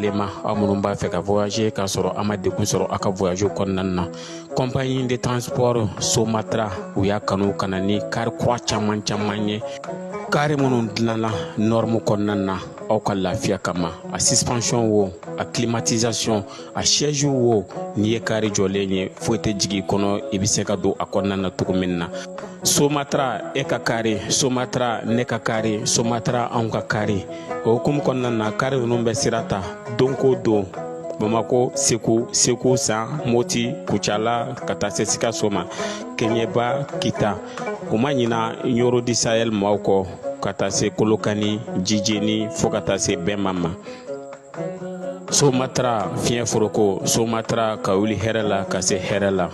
lajɛlen aw minnu b'a fɛ ka voyager k'a sɔrɔ a ma degun sɔrɔ a ka voyage kɔnɔna na. Compagnie de transport Somatra u y'a kanu ka na ni car kura caman ye. Car minnu dilanna norme kɔnɔna na aw ka lafiya kama. A suspension wo, a climatisation, a siège wo, n'i ye car jɔlen ye foyi tɛ jigin i kɔnɔ, i bɛ se ka don a kɔnɔna na cogo min na. Somatra e ka kari, Somatra ne ka kari, Somatra anw ka kari. O hukumu kɔnɔna na kari ninnu bɛ sira ta don ko don Bamako, Segu, San, Moti, Kucala ka taa se Sikaso ma, Keɲeba, Kita. O ma ɲina Yoro di Sahel maaw kɔ ka taa se Kolokani, Jijeni fo ka taa se Bɛnma ma. Somatra fiɲɛ foroko, Somatra ka wuli hɛrɛ la ka se hɛrɛ la.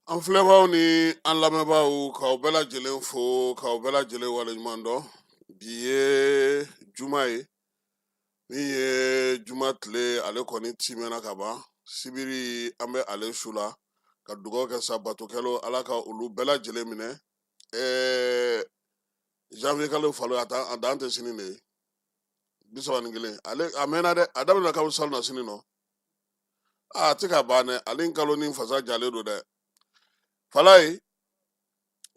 An filɛbaaw ni an lamɛnbaaw k'aw bɛɛ lajɛlen fo k'aw bɛɛ lajɛlen waleɲuman dɔn. Bi ye juma ye min ye juma tile ale kɔni timɛna ka ban. Sibiri an bɛ ale su la ka dugawu kɛ sa batokɛlaw ala ka olu bɛɛ lajɛlen minɛ. Janvier kalo falo a dan tɛ sini de ye 31 ale a mɛnna dɛ, a daminɛ kalo sali na sini nɔ. A tɛ ka ban dɛ, ale kalo ni fasa jalen don dɛ. Falaye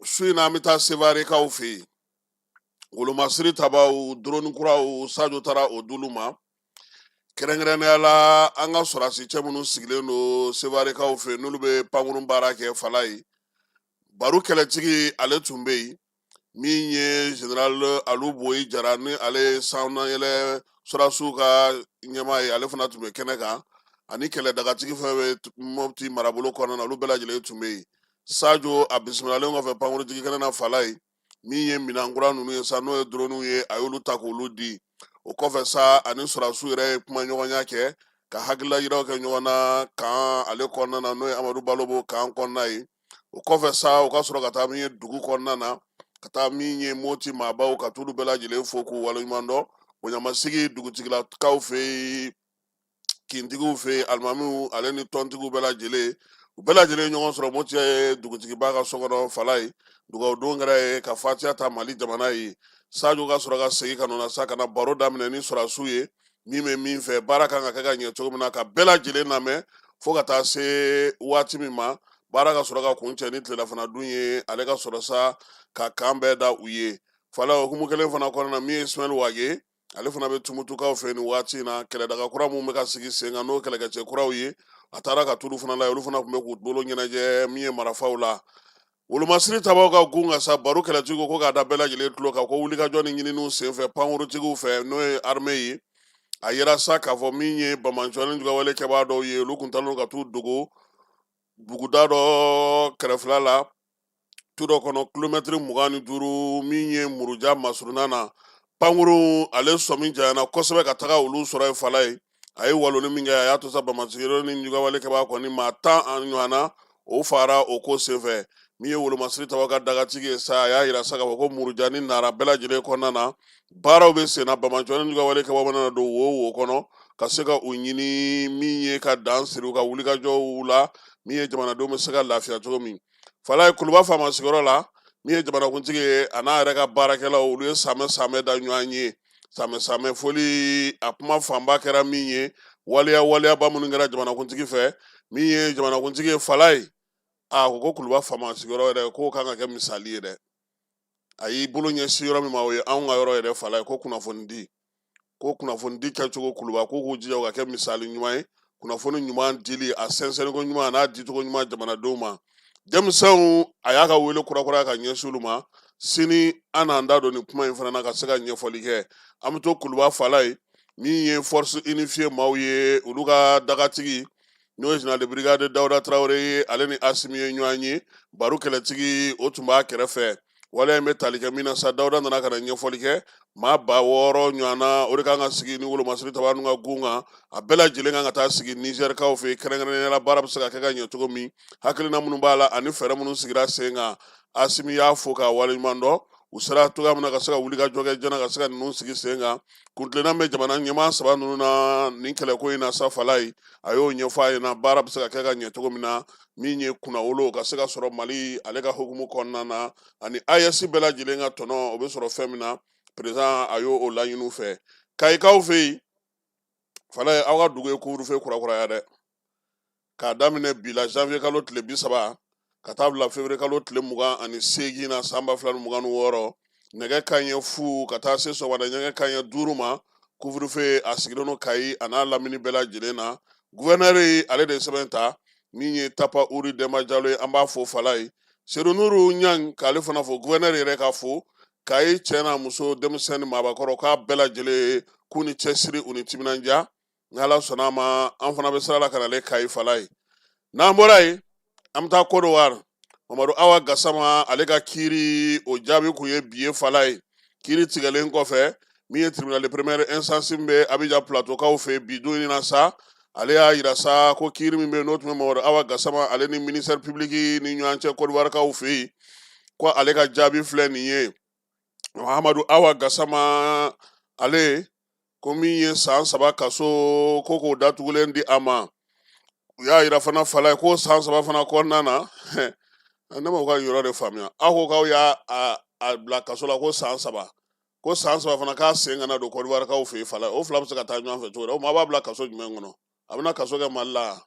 su in na an bɛ taa sevarekaw fɛ yen. Wolomasiri tabaw, drone kuraw, Sajo taara o d'olu ma. Kɛrɛnkɛrɛnnenya la an ka sɔrɔdasi cɛ minnu sigilen don sevarekaw fɛ yen n'olu bɛ pankuru baara kɛ Falaye. Baro kɛlɛtigi ale tun bɛ yen min ye général Alu Boyi Jara ni ale sanayɛlɛ sɔrɔdasiw ka ɲɛmaa ye, ale fana tun bɛ kɛnɛ kan. Ani kɛlɛdagatigi fɛn bɛ Mopti marabolo kɔnɔna na olu bɛɛ lajɛlen tun bɛ yen. Sajo a bisimilalen kɔfɛ pankurutigi kɛnɛ na Falaye min ye minankura ninnu ye sa n'o ye dronew ye a y'olu ta k'olu di. O kɔfɛ sa ani sɔrɔdasiw yɛrɛ ye kuma ɲɔgɔnya kɛ ka hakilila yiraw kɛ ɲɔgɔn na kan ale kɔnɔna na n'o ye Amadu Balobo kan kɔnɔna ye. O kɔfɛ sa u ka sɔrɔ ka taa min ye dugu kɔnɔna na ka taa min ye Moti maabaw ka t'olu bɛɛ lajɛlen fo k'u waleɲuman dɔn. Bonyamasigi dugutigilakaw fɛ yen, kintigiw fɛ yen, alimamiw ale ni tɔntigiw bɛɛ lajɛlen. U bɛɛ lajɛlen ɲɔgɔn sɔrɔ Moti ye dugutigiba ka so kɔnɔ Falaye. Dugawudon kɛra ye ka fatiya ta Mali jamana ye. Sajo ka sɔrɔ ka segin ka na sa ka na baro daminɛ ni sɔrɔdasiw ye min bɛ min fɛ baara kan ka kɛ ka ɲɛ cogo min na ka bɛɛ lajɛlen lamɛn fo ka taa se waati min ma baara ka sɔrɔ ka kun cɛ ni tilelafana dun ye ale ka sɔrɔ sa ka kan bɛɛ da u ye. Falaye hukumu kelen fana kɔnɔna na min ye Ismaël Wage ale fana bɛ Tumutukaw fɛ nin waati in na. Kɛlɛdaga kura mun bɛ ka sigi sen kan n'o kɛlɛkɛcɛ kuraw ye a taara ka t'olu fana la olu fana tun bɛ k'u bolo ɲɛnajɛ min ye marafaw la. Wolomasiri tabaw ka gun ka sa baro kɛlɛtigiw ko k'a da bɛɛ lajɛlen tulo kan ko wulikajɔ ni ɲininiw senfɛ pankurutigiw fɛ n'o ye armée ye. A yera sa k'a fɔ min ye bamanjɔni jugawale kɛbaa dɔw ye olu kun taalen ka t'u dogo buguda dɔ kɛrɛfɛla la tu dɔ kɔnɔ kilomɛtiri 25 min ye Muruja Masuruna na. Pankuru ale sɔmi janyana kosɛbɛ ka taga olu sɔrɔ yen Falaye. A ye waloni min kɛ a y'a to sa bamansigiyɔrɔ ni jugawale kɛbaa kɔni maa 10 ɲɔgɔnna o fara o ko senfɛ. Min ye Wolomasiri tabaw ka dagatigi ye sa a y'a yira sa k'a fɔ ko Muruja ni Nara bɛɛ lajɛlen kɔnɔna na baaraw bɛ sen na bamanjɔni ni jugawale kɛbaaw bɛna don wo kɔnɔ ka se ka u ɲini min ye ka dan siri u ka wulikajɔw la min ye jamanadenw bɛ se ka lafiya cogo min. Falaye Kuluba faama sigiyɔrɔ la min ye jamanakuntigi ye a n'a yɛrɛ ka baarakɛlaw olu ye samɛ da ɲɔgɔn ye. Samɛ foli a kuma fanba kɛra min ye waliyaba minnu kɛra jamanakuntigi fɛ min ye jamanakuntigi ye Falaye. A ko Kuluba faama sigiyɔrɔ yɛrɛ k'o kan ka kɛ misali ye dɛ. A y'i bolo ɲɛsin yɔrɔ min ma o ye anw ka yɔrɔ yɛrɛ Falaye ko kunnafoni di kɛcogo Kuluba ko k'u jija o ka kɛ misali ɲuman ye. Kunnafoni ɲuman dili a sɛnsɛnniko ɲuman a n'a dicogo ɲuman jamanadenw ma. Denmisɛnw a y'a ka wele kura ka ɲɛsin olu ma. Sini an n'an da don nin kuma in fana na ka se ka ɲɛfɔli kɛ. An bɛ to Kuluba Falaye min ye force unifiée maaw ye olu ka dagatigi n'o ye général de brigade Dawuda Tarawele ye ale ni Asimi ye ɲɔgɔn ye. Baro kɛlɛtigi o tun b'a kɛrɛfɛ. Waleya in bɛ tali kɛ min na sa Dawuda nana ka na ɲɛfɔli kɛ maa 600 ɲɔgɔnna o de kan ka sigi ni Wolomasiri tabaw ka gun kan a bɛɛ lajɛlen kan ka taa sigi Nizɛrikaw fɛ kɛrɛnkɛrɛnnenya la baara bɛ se ka kɛ ka ɲɛ cogo min hakilina minnu b'a la ani fɛɛrɛ minnu sigira sen kan Asimi y'a fo k'a waleɲuman dɔn. u sera togoya min na ka se ka wuli ka jɔ kɛ jɛnɛ ka se ka ninnu sigi sen kan kuntilenna bɛ jamana ɲɛmaa saba ninnu na nin kɛlɛko in na sa Falaye a y'o ɲɛfɔ a ɲɛna baara bɛ se ka kɛ ka ɲɛ cogo min na min ye kunnawolo ka se ka sɔrɔ Mali ale ka hukumu kɔnɔna na ani AES bɛɛ lajɛlen ka tɔnɔ o bɛ sɔrɔ fɛn min na président a y'o laɲini u fɛ Kayikaw fɛ yen Falaye aw ka dugu ye couvre-feu kurakuraya dɛ k'a daminɛ bi la janvier kalo tile 30 ka taa bila février kalo tile 28 na san 2026 nɛgɛ kanɲɛ fu ka taa se sɔgɔmada ɲɛgɛn kanɲɛ 5 ma couvre-feu a sigilen don Kayi a n'a lamini bɛɛ lajɛlen na gouverneur ye ale de sɛbɛn ta min ye Tapa Uri Demba Jalo ye an b'a fɔ Falaye Seydou Nourou Niang k'ale fana fɔ gouverneur yɛrɛ ka fɔ Kayi cɛ n'a muso denmisɛnnin maabakɔrɔ k'a bɛɛ lajɛlen k'u ni cɛsiri u ni timinanja n'Ala sɔnna a ma an fana bɛ sira la ka na ale Kayi Falaye n'an bɔra yen an bɛ taa Côte d'Ivoire Mamadu Awa Gassama ale ka kiiri o jaabi kun ye bi ye Falaye kiiri tigɛlen kɔfɛ min ye tribunal de première instance min bɛ Abidjan plateau kaw fɛ bi don in na sa ale y'a yira sa ko kiiri min bɛ yen n'o tun bɛ Mamadu Awa Gassama ale ni ministère public ni ɲɔgɔn cɛ Côte d'Ivoire kaw fɛ yen ko ale ka jaabi filɛ nin ye Mamadu Awa Gassama ale ko min ye san 3 kaso ko k'o datugulen di a ma u y'a yira fana Falaye ko san 3 fana kɔnɔna na ne m'o ka yɔrɔ de faamuya aw ko k'aw y'a bila kaso la ko san 3 fana k'a sen kana don Côte d'Ivoire kaw fɛ yen Falaye o fila bɛ se ka taa ɲɔgɔn fɛ cogo di o maa b'a bila kaso jumɛn kɔnɔ a bɛna kaso kɛ Mali la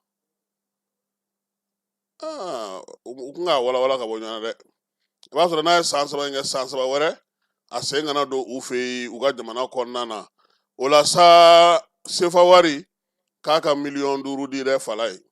u kun k'a walawala ka bɔ ɲɔgɔn na dɛ i b'a sɔrɔ n'a ye san 3 in kɛ san 3 wɛrɛ a sen kana don u fɛ yen u ka jamana kɔnɔna na o la sa sefa wari k'a ka $5,000,000 di dɛ Falaye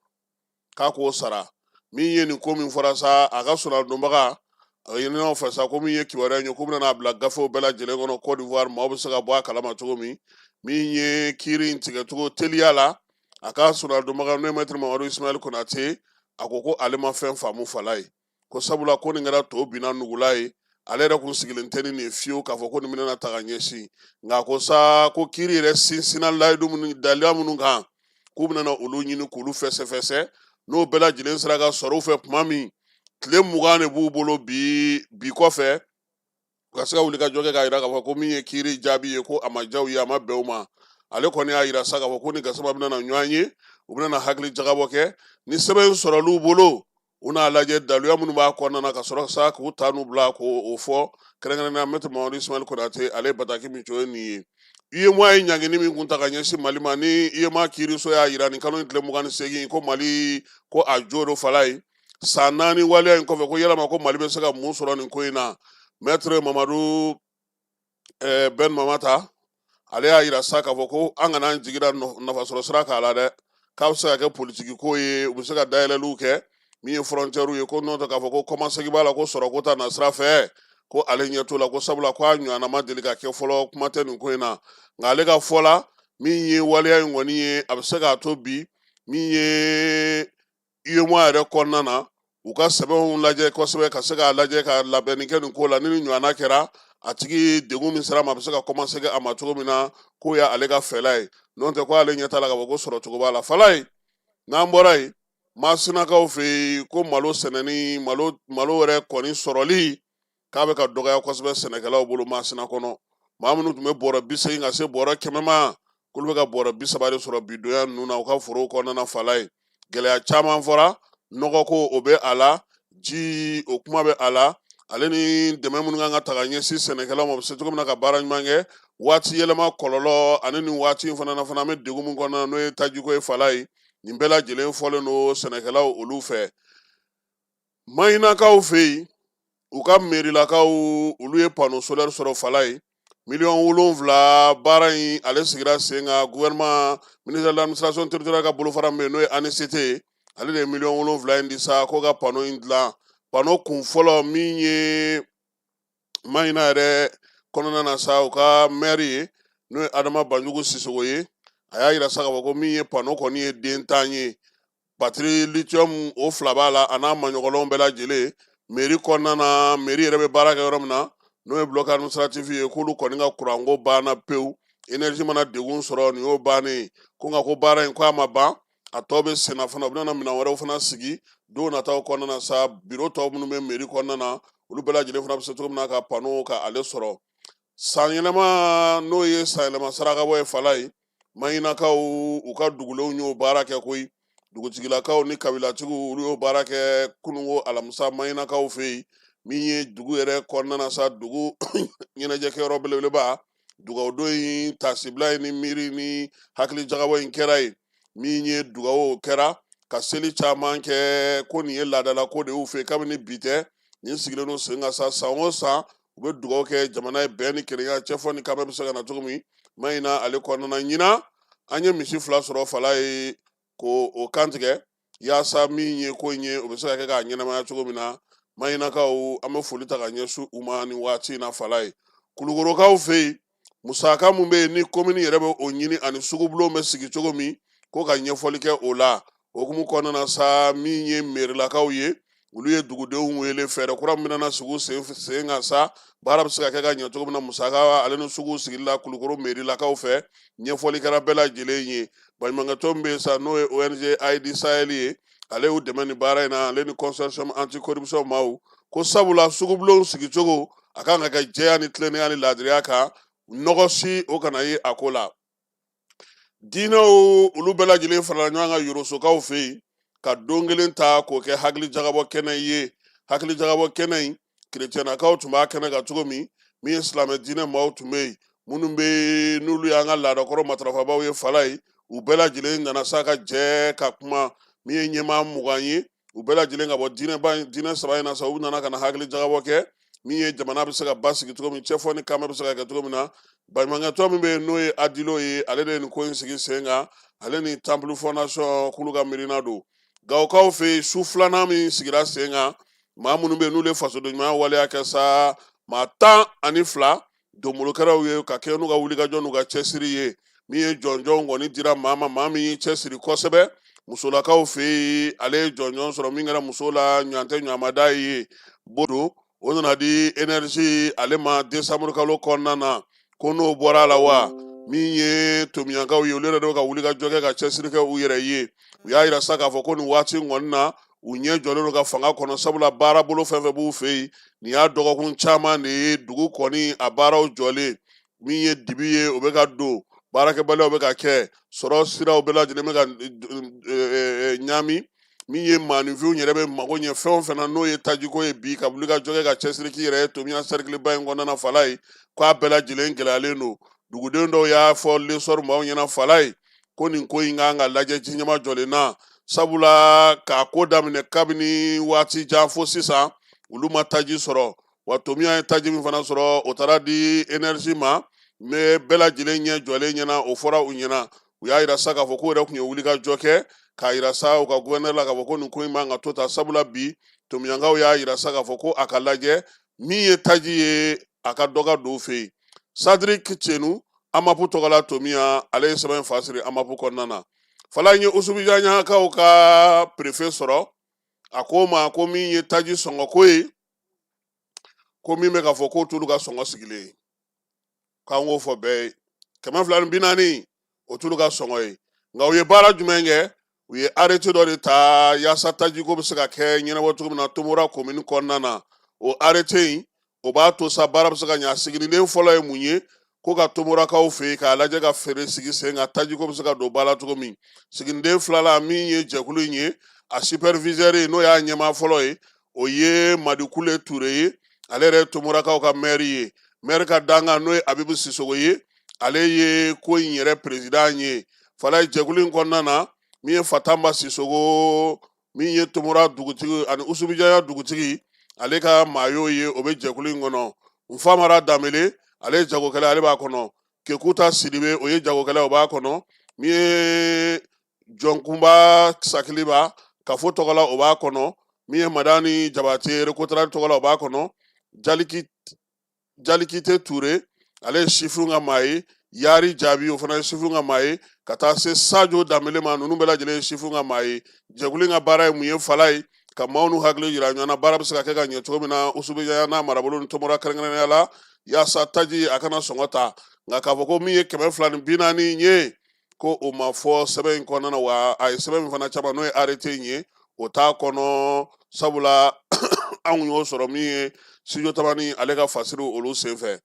k'a k'o sara min ye nin ko min fɔra sa a ka sunnadonbaga a ye ɲɔgɔn fɛ sa ko min ye kibaruya ye ko bɛna bila gafew bɛɛ lajɛlen kɔnɔ Côte d'Ivoire maaw bɛ se ka bɔ a kalama cogo min min ye kiiri in tigɛcogo teliya la a ka sunnadonbaga n'o ye Maître Mamadu Ismaël Konate a ko ko ale ma fɛn faamu Falaye ko sabula ko nin kɛra to binna nugula ye ale yɛrɛ kun sigilen tɛ ni nin fiyewu k'a fɔ ko nin bɛna ta ka ɲɛsin nka ko sa ko kiiri yɛrɛ sinsinna layidu minnu daliya minnu kan k'u bɛna olu ɲini k'olu fɛsɛfɛsɛ n'o bɛɛ lajɛlen sera ka sɔrɔ u fɛ tuma min tile 20 de b'u bolo bi kɔfɛ u ka se ka wuli ka jɔ kɛ k'a yira k'a fɔ ko min ye kiiri jaabi ye ko a ma diya u ye a ma bɛn u ma ale kɔni y'a yira sa k'a fɔ ko ni Gassama bɛna ɲɔgɔn ye u bɛna hakili jagabɔ kɛ ni sɛbɛn sɔrɔl'u bolo u n'a lajɛ daluya minnu b'a kɔnɔna na ka sɔrɔ sa k'u ta n'u bila k'o fɔ kɛrɛnkɛrɛnnenya Maître Mamadu Ismaël Konate ale bataki min cogo ye nin ye UEMOA ye ɲangini min kun ta ka ɲɛsin Mali ma ni UEMOA kiiriso y'a yira nin kalo tile 28 ko Mali ko a jo do Falaye san 4 waleya in kɔfɛ ko yalama ko Mali bɛ se ka mun sɔrɔ nin ko in na Maître Mamadu Ben Mamata ale y'a yira sa k'a fɔ ko an kana an jigi da nafasɔrɔ sira k'a la dɛ k'a bɛ se ka kɛ politiki ko ye u bɛ se ka dayɛlɛliw kɛ min ye frontière ye ko n'o tɛ k'a fɔ ko kɔmasegi b'a la ko sɔrɔ ko ta na sira fɛ ko ale ɲɛ t'o la ko sabula ko a ɲɔgɔnna ma deli ka kɛ fɔlɔ kuma tɛ nin ko in na nka ale ka fɔ la min ye waleya in kɔni ye a bɛ se k'a to bi min ye UEMOA yɛrɛ kɔnɔna na u ka sɛbɛnw lajɛ kosɛbɛ ka se k'a lajɛ ka labɛnni kɛ nin ko la ni nin ɲɔgɔnna kɛra a tigi degun min sera ma a bɛ se ka kɔmasegi a ma cogo min na k'o y'ale ka fɛla ye n'o tɛ ko ale ɲɛ t'a la k'a fɔ ko sɔrɔ cogo b'a la Falaye n'an bɔra yen Masinakaw fɛ yen ko malo sɛnɛni malo yɛrɛ kɔni sɔrɔli k'a bɛ ka dɔgɔya kosɛbɛ sɛnɛkɛlaw bolo Masina kɔnɔ maa minnu tun bɛ bɔrɔ 80 ka se bɔrɔ 100 ma k'olu bɛ ka bɔrɔ 30 de sɔrɔ bi donya ninnu na u ka forow kɔnɔna Falaye gɛlɛya caman fɔra nɔgɔ ko o bɛ a la ji o kuma bɛ a la ale ni dɛmɛ minnu kan ka ta ka ɲɛsin sɛnɛkɛlaw ma u bɛ se cogo min na ka baara ɲuman kɛ waati yɛlɛma kɔlɔlɔ ani nin waati in fana na fana an bɛ degun min kɔnɔna n'o ye tajiko ye Falaye nin bɛɛ lajɛlen fɔlen don sɛnɛkɛlaw olu fɛ Mayinakaw fɛ yen u ka merilakaw olu ye panneau solaire sɔrɔ Falaye $7,000,000 baara in ale sigira sen kan gouvernement ministère de l'administration territoriale ka bolofara min bɛ yen n'o ye ANCT ale de ye $7,000,000 in di sa ko ka panneau in dilan panneau kun fɔlɔ min ye Mayina yɛrɛ kɔnɔna na sa u ka maire ye n'o ye Adama Banjugu Sisoko ye a y'a yira sa k'a fɔ ko min ye panneau kɔni ye den tan ye batterie lithium o fila b'a la a n'a maɲɔgɔnlenw bɛɛ lajɛlen mairie kɔnɔna na mairie yɛrɛ bɛ baara kɛ yɔrɔ min na n'o ye bloc administratif ye k'olu kɔni ka kuranko banna pewu énergie mana degun sɔrɔ nin y'o bannen ko nka ko baara in ko a ma ban a tɔ bɛ senna fana u bɛna minɛn wɛrɛw fana sigi don nataw kɔnɔna na sa biro tɔ minnu bɛ mairie kɔnɔna na olu bɛɛ lajɛlen fana bɛ se cogo min na ka pano ka ale sɔrɔ san yɛlɛma n'o ye san yɛlɛma sarakabɔ ye Fala ye Mayinakaw u ka dugulenw y'o baara kɛ koyi dugutigilakaw ni kabilatigiw olu y'o baara kɛ kununko alamisa Mayinakaw fɛ yen min ye dugu yɛrɛ kɔnɔna na sa dugu ɲɛnajɛkɛyɔrɔ belebeleba dugawu don in tasibila ni miiri ni hakili jagabɔ in kɛra ye min ye dugawu kɛra ka seli caman kɛ ko nin ye laadala ko de y'u fɛ kabini bi tɛ nin sigilen don sen kan sa san o san u bɛ dugawu kɛ jamana ye bɛn ni kelenya cɛfɔ ni kamɛ bɛ se ka na cogo min Mayina ale kɔnɔna ɲina an ye misi 2 sɔrɔ Fala ye ko o kantigɛ yaasa min ye ko in ye o bɛ se ka kɛ k'a ɲɛnamaya cogo min na Mayinakaw an bɛ foli ta ka ɲɛsin u ma ni waati in na Fala ye Kulukorokaw fɛ yen musaka mun bɛ yen ni komini yɛrɛ bɛ o ɲini ani sugubulon bɛ sigi cogo min ko ka ɲɛfɔli kɛ o la okumu kɔnɔna na sa min ye merilakaw ye olu ye dugudenw wele fɛɛrɛ kura min bɛna sigi sen kan sa baara bɛ se ka kɛ ka ɲɛ cogo min na musaka ale ni sugu sigili la Kulukoro merilakaw fɛ ɲɛfɔli kɛra bɛɛ lajɛlen ye baɲumankɛtɔn min bɛ yen sa n'o ye ONG ID Sahel ye ale y'u dɛmɛ nin baara in na ale ni consortium anti corruption maaw ko sabula sugubulon sigicogo a kan ka kɛ jɛya ni tilennenya ni laadiriya kan nɔgɔ si o kana ye a ko la diinɛw olu bɛɛ lajɛlen farala ɲɔgɔn kan yorosokaw fɛ yen ka don kelen ta k'o kɛ hakili jagabɔ kɛnɛ ye hakili jagabɔ kɛnɛ in kerecɛnnakaw tun b'a kɛnɛ kan cogo min ye silamɛ diinɛ maaw tun bɛ yen minnu bɛ n'olu y'an ka laadakɔrɔ matarafabaw ye Fala ye u bɛɛ lajɛlen nana sa ka jɛ ka kuma min ye ɲɛmaa 20 ye u bɛɛ lajɛlen ka bɔ diinɛ 3 in na sa u nana ka na hakili jagabɔ kɛ min ye jamana bɛ se ka basigi cogo min cɛfɔ ni kamɛ bɛ se ka kɛ cogo min na baɲumankɛtɔn min bɛ yen n'o ye Adilo ye ale de ye nin ko in sigi sen kan ale ni Temple Fondation k'olu ka miirina don Gawukaw fɛ yen su 2nan min sigira sen kan maa minnu bɛ yen n'olu ye fasoden ɲumanya waleya kɛ sa maa 12 donbolokɛlaw ye ka kɛ n'u ka wulikajɔ n'u ka cɛsiri ye min ye jɔnjɔn kɔni dira maa ma maa min y'i cɛsiri kosɛbɛ musolakaw fɛ yen ale ye jɔnjɔn sɔrɔ min kɛra muso la ɲɔgɔn tɛ ɲɔgɔnmada ye bodo o nana di énergie ale ma décembre kalo kɔnɔna na ko n'o bɔra la wa min ye Tomiyankaw ye olu yɛrɛ de ka wulikajɔ kɛ ka cɛsiri kɛ u yɛrɛ ye u y'a yira sa k'a fɔ ko nin waati kɔni na u ɲɛ jɔlen don ka fanga kɔnɔ sabula baara bolo fɛn fɛn b'u fɛ yen nin y'a dɔgɔkun caman de ye dugu kɔni a baaraw jɔlen min ye dibi ye o bɛ ka don baarakɛbaliyaw bɛ ka kɛ sɔrɔ siraw bɛɛ lajɛlen bɛ ka ɲami min ye maaninfinw yɛrɛ bɛ mago ɲɛ fɛn o fɛn na n'o ye tajiko ye bi ka wuli ka jɔ kɛ ka cɛsiri k'i yɛrɛ ye Tomiya cercle ba in kɔnɔna na Fala ye k'a bɛɛ lajɛlen gɛlɛyalen don dugudenw dɔw y'a fɔ lesɔr maaw ɲɛna Fala ye ko nin ko in kan ka lajɛ ji ɲɛma jɔlen na sabula k'a ko daminɛ kabini waati jan fo sisan olu ma taji sɔrɔ wa Tomiya ye taji min fana sɔrɔ o taara di énergie ma mais bɛɛ lajɛlen ɲɛ jɔlen ɲɛna o fɔra u ɲɛna u y'a yira sa k'a fɔ ko yɛrɛ tun ye wulikajɔ kɛ k'a yira sa u ka gouverneur la k'a fɔ ko nin ko in man ka to ta sabula bi Tomiyankaw y'a yira sa k'a fɔ ko a ka lajɛ min ye taji ye a ka dɔ ka don u fɛ yen Sadrik Cenu Amapu tɔgɔla Tomiya ale ye sɛbɛn fa siri Amapu kɔnɔna na Fala ye Usubijanakaw ka préfet sɔrɔ a ko ma ko min ye taji sɔngɔ ko ye ko min bɛ ka fɔ ko t'olu ka sɔngɔ sigilen ye k'an k'o fɔ bɛɛ ye 240 o t'olu ka sɔngɔ ye nka u ye baara jumɛn kɛ u ye arrêté dɔ de ta yaasa tajiko bɛ se ka kɛ ɲɛnabɔ cogo min na Tomora commune kɔnɔna na o arrêté in o b'a to sa baara bɛ se ka ɲɛ siginiden fɔlɔ ye mun ye ko ka Tomorakaw fɛ yen k'a lajɛ ka feere sigi sen kan tajiko bɛ se ka don ba la cogo min siginiden 2 min ye jɛkulu in ye a superviseur ye n'o y'a ɲɛmaa fɔlɔ ye o ye Madikule Ture ye ale yɛrɛ ye Tomorakaw ka maire ye maire ka dankan n'o ye Abibu Sisogo ye ale ye ko in yɛrɛ président ye Fala ye jɛkulu in kɔnɔna na min ye Fatamba Sisogo min ye Tomora dugutigi ani Usubijaya dugutigi ale ka maayo ye o bɛ jɛkulu in kɔnɔ Nfamara Danbele ale ye jagokɛla ale b'a kɔnɔ Kekuta Sidibe o ye jagokɛla o b'a kɔnɔ min ye Jɔnkunba Sakiliba Kafo tɔgɔla o b'a kɔnɔ min ye Madani Jabate Rekotara tɔgɔla o b'a kɔnɔ Jalikite Ture ale ye Sifun ka maa ye Yari Jabi o fana ye Sifun ka maa ye ka taa se Sajo Danbele ma ninnu bɛɛ lajɛlen ye Sifun ka maa ye jɛkulu in ka baara ye mun ye Fala ye ka maaw n'u hakili yira ɲɔgɔn na baara bɛ se ka kɛ ka ɲɛ cogo min na Usubijaya n'a marabolo ni Tomora kɛrɛnkɛrɛnnenya la yaasa taji a kana sɔngɔ ta nka k'a fɔ ko min ye 240 ye ko o ma fɔ sɛbɛn in kɔnɔna na wa a ye sɛbɛn min fana caman n'o ye arrêté in ye o t'a kɔnɔ sabula anw y'o sɔrɔ min ye studio tabani ale ka fasiriw olu senfɛ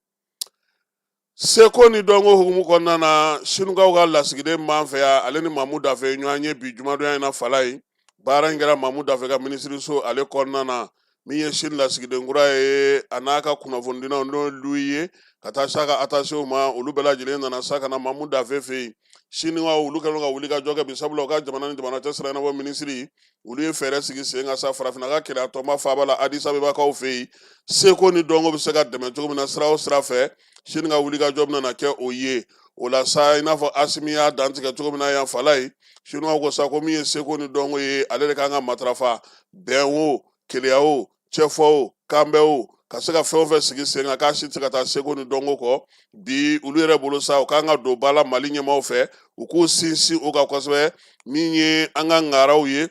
seko ni dɔnko hukumu kɔnɔna na sinukaw ka lasigiden b'an fɛ yan ale ni mamu dafe ɲɔgɔn ye bi jumadonya in na fala ye baara in kɛra mamu dafe ka minisiriso ale kɔnɔna na min ye sini lasigiden kura ye a n'a ka kunnafonidilaw n'o lu ye ka taa s'a ka attachew ma olu bɛɛ lajɛlen nana sa ka na mamu dafe fɛ yen siniwaw olu kɛlen ka wuli ka jɔ kɛ bi sabula u ka jamana ni jamana cɛ sira ɲɛnabɔ minisiri olu ye fɛɛrɛ sigi sen ka sa farafinna ka kɛlɛ tɔnba faaba la Addis Abebakaw fɛ yen seko ni dɔnko bɛ se ka dɛmɛ cogo min na sira o sira fɛ sini ka wuli ka jɔ bɛna na kɛ o ye o la sa i n'a fɔ Asimi y'a dantigɛ cogo min na yan fala ye siniwaw ko sa ko min ye seko ni dɔnko ye ale de kan ka matarafa bɛn o keleya o cɛfɔ o kanbɛ o ka se ka fɛn o fɛn sigi sen kan k'a si tɛ ka taa seko ni dɔnko kɔ bi olu yɛrɛ bolo sa u kan ka don ba la Mali ɲɛmaaw fɛ u k'u sinsin o kan kosɛbɛ min ye an ka ŋaraw ye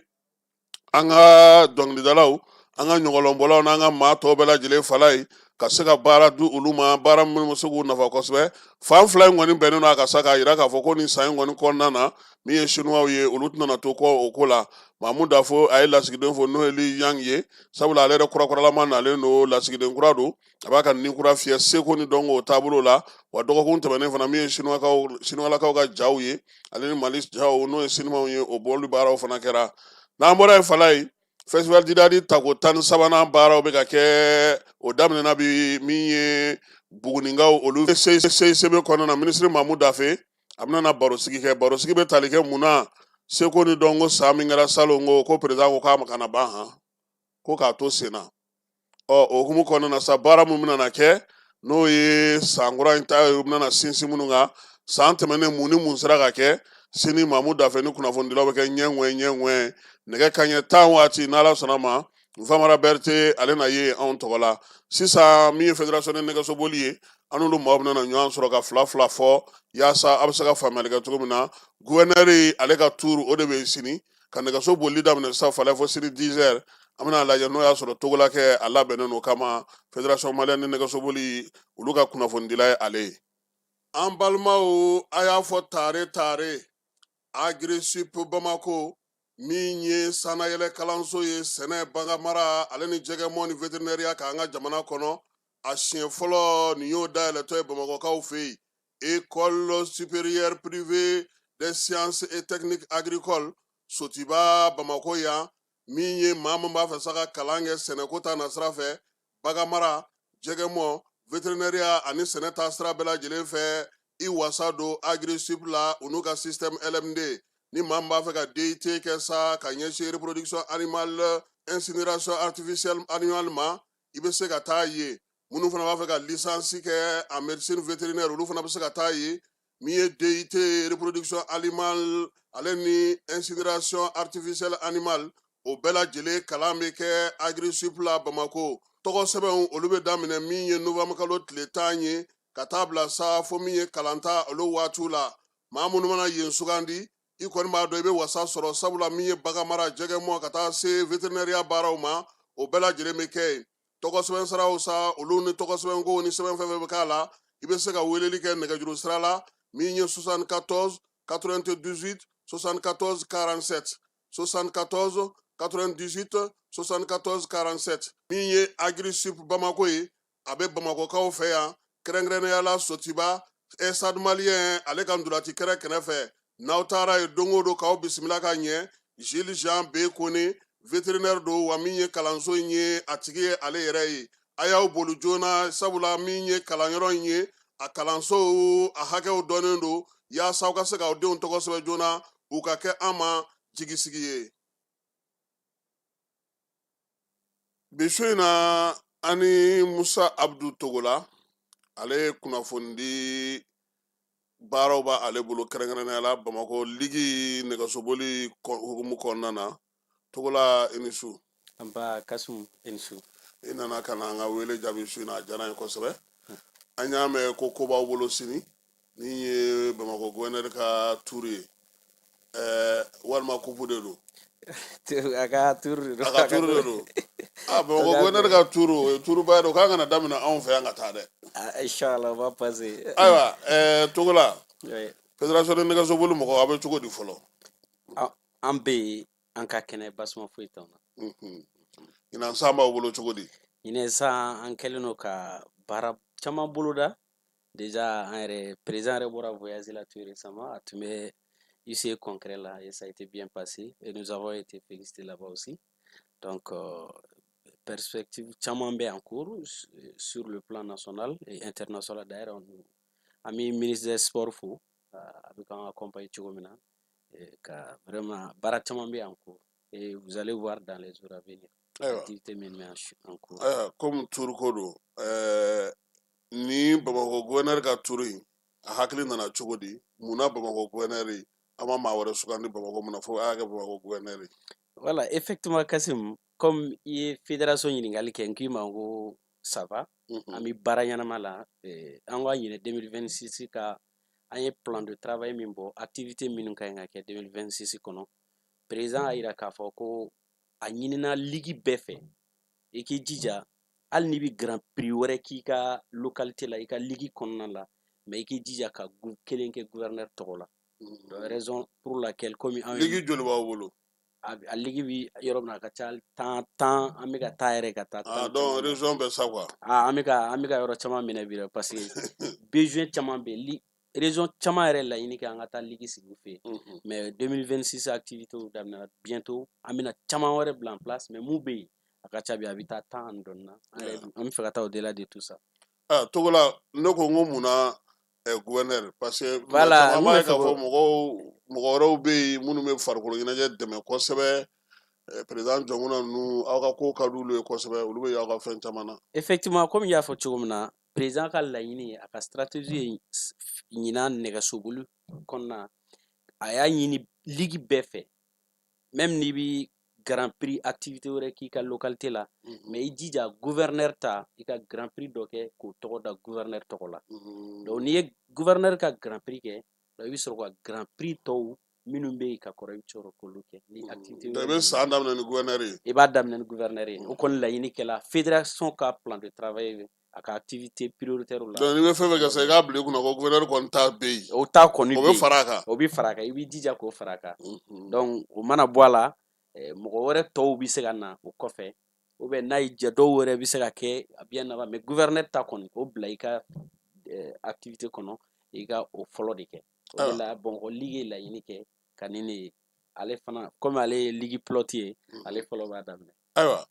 an ka dɔnkilidalaw an ka ɲɔgɔlɔnbɔlaw n'an ka maa tɔw bɛɛ lajɛlen fala ye ka se ka baara di olu ma baara minnu bɛ se k'u nafa kosɛbɛ fan fila in kɔni bɛnnen don a ka sa k'a jira k'a fɔ ko nin san in kɔni kɔnɔna na min ye sinuwaw ye olu tɛna to kɔ o ko la Mamu Dafo a ye lasigiden fɔ n'o ye Li Yang ye sabula ale yɛrɛ kurakuralama nalen don lasigiden kura don a b'a ka nin kura fiyɛ seko ni dɔnko o taabolo la wa dɔgɔkun tɛmɛnen fana min ye sinuwalakaw ka jaw ye ale ni Mali jaw n'o ye sinimaw ye o bɔli baaraw fana kɛra n'an bɔra yen fala ye festival Didadi tako 13nan baaraw bɛ ka kɛ o daminɛna bi min ye Bugunikaw olu CICB kɔnɔna na minisiri Mamu Dafe a bɛna na barosigi kɛ barosigi bɛ tali kɛ mun na seko ni dɔnko san min kɛra salon ko président ko k'a ma kana ban han ko k'a to sen na o hukumu kɔnɔna na sa baara mun bɛna na kɛ n'o ye san kura in ta ye u bɛna na sinsin minnu kan san tɛmɛnen mun ni mun sera ka kɛ sini Mamu Dafe ni kunnafonidilaw bɛ kɛ ɲɛŋɛ nɛgɛ kanɲɛ 10 waati n'Ala sɔnna ma Famara Berete ale na ye anw tɔgɔ la sisan min ye fédération de nɛgɛsoboli ye an n'olu maaw bɛna na ɲɔgɔn sɔrɔ ka fila fɔ yaasa a bɛ se ka faamuyali kɛ cogo min na gouverneur ale ka tour o de bɛ sini ka nɛgɛso bolili daminɛ sisan fala fɔ sini 10 heures an bɛna lajɛ n'o y'a sɔrɔ togolakɛ a labɛnnen n'o kama fédération malienne de nɛgɛsoboli olu ka kunnafonidila ye ale ye an balimaw a y'a fɔ tare Agri-Sup Bamako min ye sanayɛlɛ kalanso ye sɛnɛ baganmara ale ni jɛgɛmɔ ni vétérinaire k'an ka jamana kɔnɔ a siɲɛ fɔlɔ nin y'o dayɛlɛtɔ ye Bamakɔkaw fɛ yen école supérieure privée des sciences et techniques agricoles Sotiba Bamako yan min ye maa min b'a fɛ sa ka kalan kɛ sɛnɛko ta nasira fɛ baganmara jɛgɛmɔ vétérinaire ani sɛnɛ ta sira bɛɛ lajɛlen fɛ i wasa don Agri-Sup la u n'u ka système LMD ni maa min b'a fɛ ka DUT kɛ sa ka ɲɛsin reproduction animale incinération artificielle animale ma i bɛ se ka taa ye minnu fana b'a fɛ ka licence kɛ en médecine vétérinaire olu fana bɛ se ka taa ye min ye DUT reproduction animale ale ni incinération artificielle animale o bɛɛ lajɛlen kalan bɛ kɛ Agri-Sup la Bamako tɔgɔ sɛbɛnw olu bɛ daminɛ min ye novembre kalo tile 10 ye ka taa bila sa fo min ye kalanta olu waatiw la maa minnu mana yen sugandi i kɔni b'a dɔn i bɛ wasa sɔrɔ sabula min ye baganmara jɛgɛmɔ ka taa se vétérinaire baaraw ma o bɛɛ lajɛlen bɛ kɛ yen tɔgɔ sɛbɛn siraw sa olu ni tɔgɔ sɛbɛn ko ni sɛbɛn fɛn fɛn bɛ k'a la i bɛ se ka weleli kɛ nɛgɛjuru sira la min ye 74 98 74 47 74 98 74 47 min ye Agri-Sup Bamako ye a bɛ Bamakɔkaw fɛ yan kɛrɛnkɛrɛnnenya la Sotiba Stade Malien ale ka ndolati kɛrɛ kɛrɛfɛ n'aw taara ye don o don k'aw bisimila ka ɲɛ Jules Jean B Kone vétérinaire don wa min ye kalanso in ye a tigi ye ale yɛrɛ ye a y'aw boli joona sabula min ye kalanyɔrɔ in ye a kalanso a hakɛw dɔnnen don yaasa aw ka se k'aw denw tɔgɔ sɛbɛn joona u ka kɛ an ma jigisigi ye bi su in na ani Musa Abdu Togola ale ye kunnafonidi baaraw b'ale bolo kɛrɛnkɛrɛnnenya la Bamako ligi nɛgɛsoboli hukumu kɔnɔna na Togola i ni su an ba Kasum i ni su i nana ka na an ka wele jaabi su in na a diyara n ye kosɛbɛ an y'a mɛn ko b'aw bolo sini min ye Bamako gouverneur ka tuuru ye walima kupu de don a ka tuuru de don Bamako gouverneur ka tuuru o ye tuuruba ye o k'an kana daminɛ anw fɛ yan ka taa dɛ inchallah on va passer ayiwa Togola fédération de nɛgɛso boli mɔgɔ a bɛ cogo di fɔlɔ An bɛ yen an ka kɛnɛ basuma foyi t'anw na. ɲinan san b'aw bolo cogo di Ɲinɛ san an kɛlen don ka baara caman boloda. Déjà an yɛrɛ président yɛrɛ bɔra voyage la tout récemment a tun bɛ UCE concret là et ça a été bien passé et nous avons été félicités là-bas aussi. Donc perspective caman bɛ en cours sur le plan national et international. D'ailleurs an bɛ ministre des sports fo a bɛ k'an accompagner cogo min na ka vraiment baara caman bɛ en cours et vous allez voir dans les jours à venir activité minnu bɛ en cours. comme turuko don ni bamakɔ gouverneur ka turu in a hakili nana cogo di munna bamakɔ gouverneur an ma maa wɛrɛ sugandi bamakɔ munna fo a y'a kɛ bamakɔ gouverneur ye Voilà, effectivement Kasim, comme i ye fédération ɲininkali kɛ n k'i ma ko ça va an bɛ baara ɲɛnama la an ka ɲinɛ 2026 ka an ye plan de travail min bɔ activité minnu ka ɲi ka kɛ 2026 kɔnɔ président y'a jira k'a fɔ ko a ɲinina ligue bɛɛ fɛ i k'i jija hali n'i bɛ grand prix wɛrɛ k'i ka localité la i ka ligue kɔnɔna la mais i k'i jija ka kelen kɛ gouverneur tɔgɔ la raison pour laquelle comme ligue joli b'aw bolo a ligue bi yɔrɔ min na a ka ca tan an bɛ ka taa yɛrɛ ka taa tan donc région bɛ sa quoi an bɛ ka yɔrɔ caman minɛ bi parce que besoin caman bɛ yen région caman yɛrɛ laɲini kɛ an ka taa ligue sigi u fɛ yen mais 2026 activités daminɛna bientôt an bɛna caman wɛrɛ bila en place mais mun bɛ yen a ka ca bi a bɛ taa tan ani dɔɔnin na an bɛ fɛ ka taa au delà de tout ça. Togola ne ko n ko munna gouverneur parce que voilà an b'a ye k'a fɔ mɔgɔ wɛrɛw bɛ yen minnu bɛ farikolo ɲɛnajɛ dɛmɛ kosɛbɛ président jɔnkuna ninnu aw ka ko ka d'olu ye kosɛbɛ olu bɛ y'aw ka fɛn caman na. Effectivement comme n y'a fɔ cogo min na président ka laɲini a ka stratégie ye ɲinan nɛgɛsoboli kɔnɔna a y'a ɲini ligue bɛɛ fɛ même n'i bɛ grand prix activité wɛrɛ k'i ka localité la mais i jija gouverneur ta i ka grand prix dɔ kɛ k'o tɔgɔ da gouverneur tɔgɔ la donc n'i ye gouverneur ka grand prix kɛ i bɛ sɔrɔ ka grand prix tɔw minnu bɛ yen ka kɔrɔ i bɛ sɔrɔ k'olu kɛ ni activité i bɛ san daminɛ ni gouverneur ye i b'a daminɛ ni gouverneur ye o kɔni laɲini kɛla fédération ka plan de travail a ka activité prioritaire la donc n'i bɛ fɛn fɛn kɛ sisan i k'a bila i kunna ko gouverneur kɔni ta bɛ yen o ta kɔni bɛ yen o bɛ fara a kan o bɛ fara a kan i b'i jija k'o fara a kan donc o mana bɔ a la mɔgɔ wɛrɛ tɔw bɛ se ka na o kɔfɛ ou bien n'a y'i diya dɔw wɛrɛ bɛ se ka kɛ a bien avant mais gouverneur ta kɔni o bila i ka activité kɔnɔ i ka o fɔlɔ de kɛ o de la Bamakɔ ligue ye laɲini kɛ ka nin de ale fana comme ale ye ligue pilote ye ale fɔlɔ b'a daminɛ. Ayiwa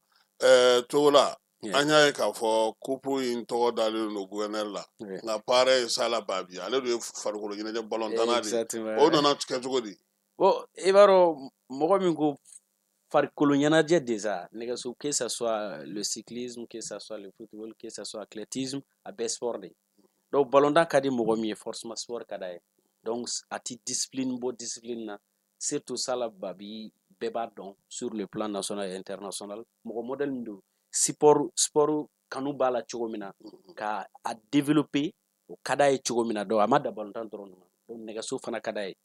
Togola an y'a ye k'a fɔ couple in tɔgɔ dalen don gouverneur la nka parrain ye Sala Babi ale de ye farikolo ɲɛnajɛ balontanna de ye o nana kɛ cogo di. bon i b'a dɔn mɔgɔ min ko farikolo ɲɛnajɛ déjà nɛgɛso que ça soit le cyclisme que ça soit le football que ça soit athlétisme a bɛɛ sport de donc balontan ka di mɔgɔ min ye forcément sport ka d'a ye donc a ti discipline bɔ discipline na surtout Sala Babi bɛɛ b'a dɔn sur le plan national et international mɔgɔ modèle min don sport kanu b'a la cogo min na ka a développer o ka d'a ye cogo min na donc a ma dan balontan dɔrɔn ma donc nɛgɛso fana ka d'a ye